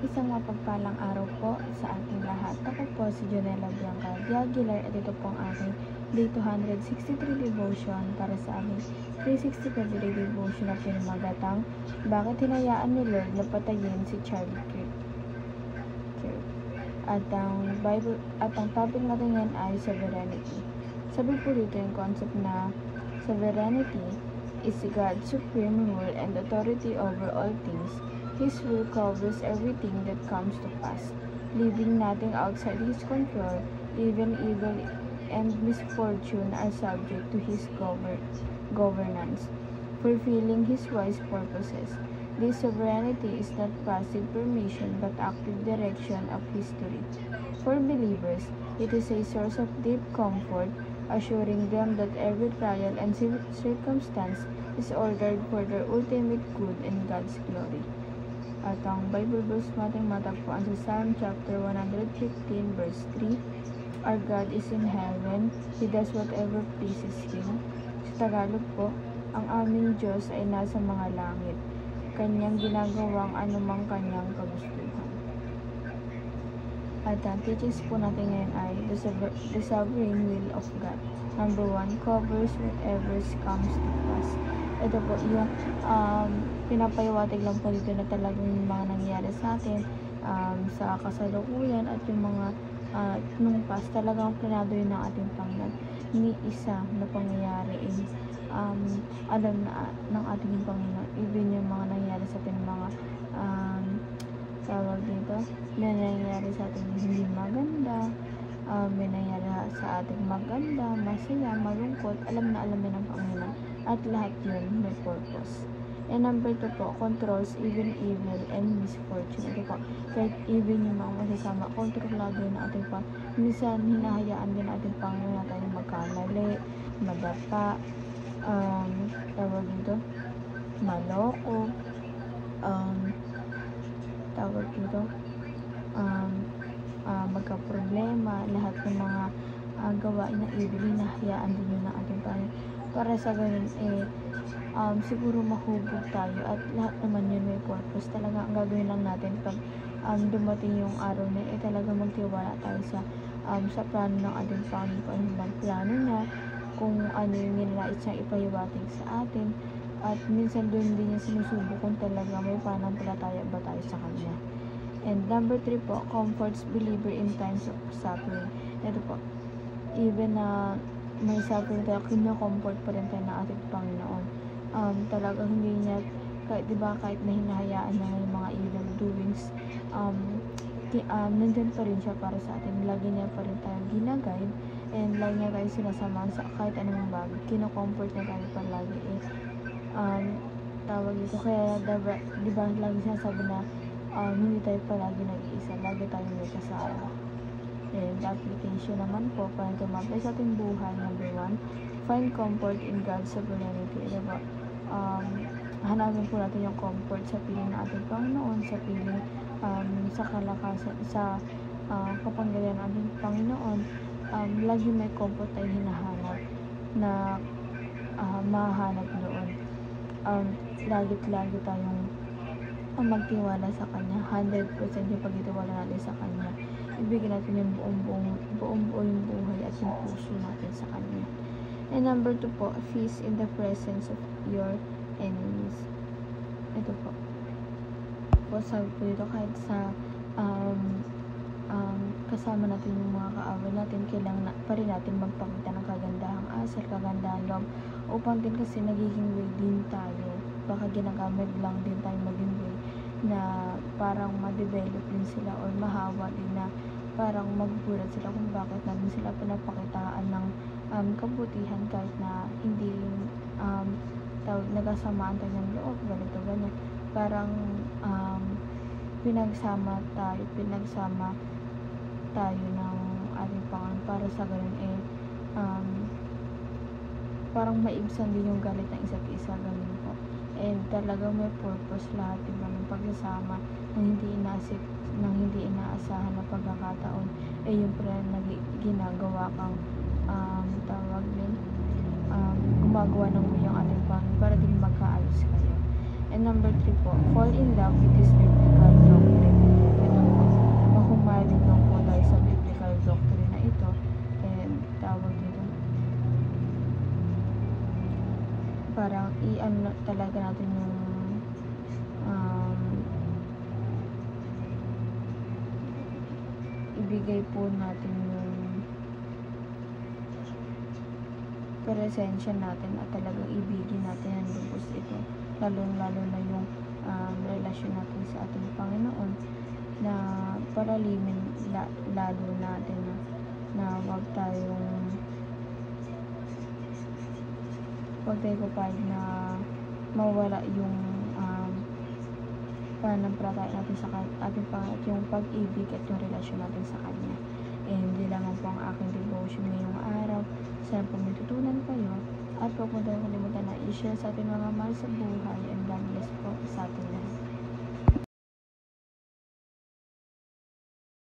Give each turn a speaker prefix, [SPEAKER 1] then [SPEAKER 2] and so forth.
[SPEAKER 1] Isang mapagpalang araw po sa ating lahat. Ako po si Jonella Bianca Diaguilar at ito po ang aking Day 263 Devotion para sa aming 365 Day Devotion na pinamagatang Bakit hinayaan ni Lord na patayin si Charlie Kirk? At ang topic natin yan ay sovereignty. Sabi po dito yung concept na sovereignty is God's supreme rule and authority over all things. His will covers everything that comes to pass, leaving nothing outside His control. Even evil and misfortune are subject to His governance, fulfilling His wise purposes. This sovereignty is not passive permission but active direction of history. For believers, it is a source of deep comfort, assuring them that every trial and circumstance is ordered for their ultimate good and God's glory. At ang Bible verse natin matagpuan sa Psalm chapter 115 verse 3, Our God is in heaven, He does whatever pleases Him. Sa Tagalog po, ang aming Diyos ay nasa mga langit, Kanyang ginagawang anumang Kanyang kagustuhan. At ang teachings po natin ngayon ay the sovereign will of God. Number 1, covers whatever comes to pass. Ito po yung pinapahiwatig lang po dito na talagang yung mga nangyayari sa atin sa kasalukuyan at yung mga nung past, talagang planado yun ng ating Panginoon. Ni isa na pangyayari ay alam na ng ating Panginoon. Even yung mga nangyayari sa atin, mga tawag dito, may nangyayari sa atin hindi maganda, may nangyayari sa ating maganda, masaya, malungkot, alam na ng Panginoon. At lahat yun may purpose. And number 2 po, controls even evil and misfortune. Ito po, kahit even yung mga masasama, kontrolado yun na ating Panginoon. Minsan, hinahayaan din ating Panginoon na tayo magkamali, madapa, tawag dito, maloko, tawag dito, magka-problema, lahat ng mga gawain na evil, hinahayaan din yun ng ating Panginoon. Para sa ganun, siguro mahubog tayo at lahat naman yun may purpose. Talaga ang gagawin lang natin pag dumating yung araw na talaga magtiwala tayo sa plano ng ating Panginoon, kung ano bang plano niya, kung ano yung nilais niyang ipahiwatig sa atin, at minsan doon din niya sinusubo kung talaga may pananampalataya ba tayo sa Kanya. And number 3 po, comforts believer in times of suffering. Ito po, even na may suffering tayo, kino-comfort pa rin tayo ng ating Panginoon. Talaga hindi niya, kahit na hinahayaan na yung mga evil doings, nandyan pa rin siya para sa atin. Lagi niya pa rin tayong ginaguide, and lagi niya tayo sinasamahan sa kahit anong bagay. Kino-comfort niya tayo palagi. Tawag dito, kaya diba lagi sinasabi na hindi tayo palagi nag-iisa, lagi tayo may kasama. And application naman po para tumapay sa ating buhay. Number 1, find comfort in God's sovereignty. Diba? Hanapin po natin yung comfort sa piling ng ating Panginoon, sa piling sa kalakasan, sa kapangyarihan ng ating Panginoon. Lagi may comfort tayo hinahanap na mahanap doon. Lagi tayong magtiwala sa Kanya. 100% yung pagtitiwala natin sa Kanya. Ibigay natin yung buong yung buhay at yung puso natin sa Kanya. And number 2 po, feast in the presence of your enemies. Ito po. Sabi po dito, kahit sa kasama natin yung mga kaaway natin, kailangan pa rin natin magpakita ng kagandahang asal, kagandahang loob, upang din kasi nagiging way din tayo. Baka ginagamit lang din tayo maging way na parang ma-develop din sila or mahawa din na parang magbulat sila kung bakit natin sila pinapakitaan ng kabutihan kahit na hindi nagasamaan tayo ng loob, ganito, ganyan. Parang pinagsama tayo ng ating Panginoon para sa ganun parang maibsan din yung galit ng isa't isa, ganun po. And talagang may purpose lahat yung ganun pagsasama ng hindi inaasahan na pagkakataon yung plan na ginagawa kang tawag din gumagawa ng yung ating Panginoon para din magkaayos kayo. And number 3 po, fall in love with His biblical doctrine. galing lang po tayo sa biblical doctrine na ito, and tawag dito, parang i-ano talaga natin yung ibigay po natin yung presensya natin at talagang ibigin natin ang lubos ito, lalo na yung relasyon natin sa ating Panginoon, na paralimin lalo natin na wag tayo papayag na mawala yung pananampalataya natin sa ating Panginoon at yung pag-ibig at yung relasyon natin sa Kanya. And hindi lamang po ang aking devotion ngayong araw. Sana po may tutunan kayo at huwag mo tayong kalimutan na i-share sa ating mga mahal sa buhay, and God bless po sa ating lahat.